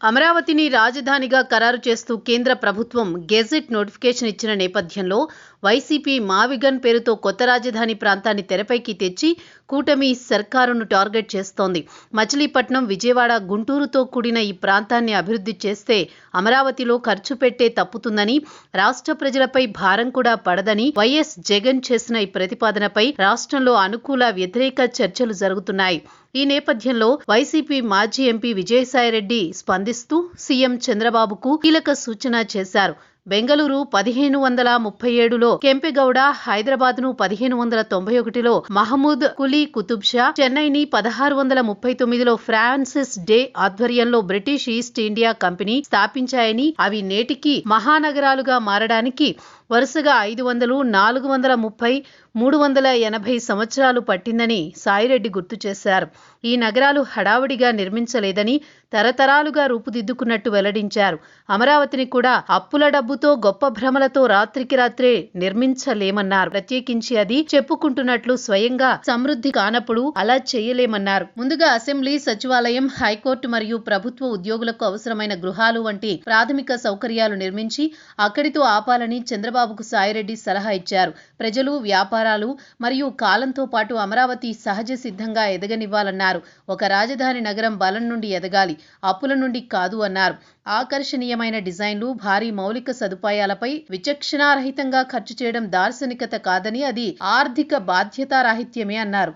అమరావతిని రాజధానిగా ఖరారు చేస్తూ కేంద్ర ప్రభుత్వం గెజెట్ నోటిఫికేషన్ ఇచ్చిన నేపథ్యంలో వైసీపీ మావిగన్ పేరుతో కొత్త రాజధాని ప్రాంతాన్ని తెరపైకి తెచ్చి కూటమి సర్కారును టార్గెట్ చేస్తోంది. మచిలీపట్నం, విజయవాడ, గుంటూరుతో కూడిన ఈ ప్రాంతాన్ని అభివృద్ధి చేస్తే అమరావతిలో ఖర్చు పెట్టే తప్పుతుందని, రాష్ట్ర ప్రజలపై భారం కూడా పడదని వైఎస్ జగన్ చేసిన ఈ ప్రతిపాదనపై రాష్ట్రంలో అనుకూల, వ్యతిరేక చర్చలు జరుగుతున్నాయి. ఈ నేపథ్యంలో వైసీపీ మాజీ ఎంపీ విజయసాయిరెడ్డి స్పందిస్తూ సీఎం చంద్రబాబుకు కీలక సూచన చేశారు. బెంగళూరు 1537లో కెంపెగౌడ, హైదరాబాద్ను 1591లో మహమూద్ కులీ కుతుబ్ షా, చెన్నైని 1639లో ఫ్రాన్సిస్ డే ఆధ్వర్యంలో బ్రిటిష్ ఈస్ట్ ఇండియా కంపెనీ స్థాపించాయని, అవి నేటికి మహానగరాలుగా మారడానికి వరుసగా 500, 430, 380 సంవత్సరాలు పట్టిందని సాయిరెడ్డి గుర్తు చేశారు. ఈ నగరాలు హడావుడిగా నిర్మించలేదని, తరతరాలుగా రూపుదిద్దుకున్నట్టు వెల్లడించారు. అమరావతిని కూడా అప్పుల డబ్బుతో, గొప్ప భ్రమలతో రాత్రికి రాత్రే నిర్మించలేమన్నారు. ప్రత్యేకించి అది చెప్పుకుంటున్నట్లు స్వయంగా సమృద్ధి కానప్పుడు అలా చేయలేమన్నారు. ముందుగా అసెంబ్లీ, సచివాలయం, హైకోర్టు మరియు ప్రభుత్వ ఉద్యోగులకు అవసరమైన గృహాలు వంటి ప్రాథమిక సౌకర్యాలు నిర్మించి అక్కడితో ఆపాలని చంద్రబాబుకు సాయిరెడ్డి సలహా ఇచ్చారు. ప్రజలు, వ్యాపారాలు మరియు కాలంతో పాటు అమరావతి సహజ సిద్ధంగా ఎదగనివ్వాలన్నారు. ఒక రాజధాని నగరం బలం నుండి ఎదగాలి, అప్పుల నుండి కాదు అన్నారు. ఆకర్షణీయమైన డిజైన్లు, భారీ మౌలిక సదుపాయాలపై విచక్షణారహితంగా ఖర్చు చేయడం దార్శనికత కాదని, అది ఆర్థిక బాధ్యతారాహిత్యమే అన్నారు.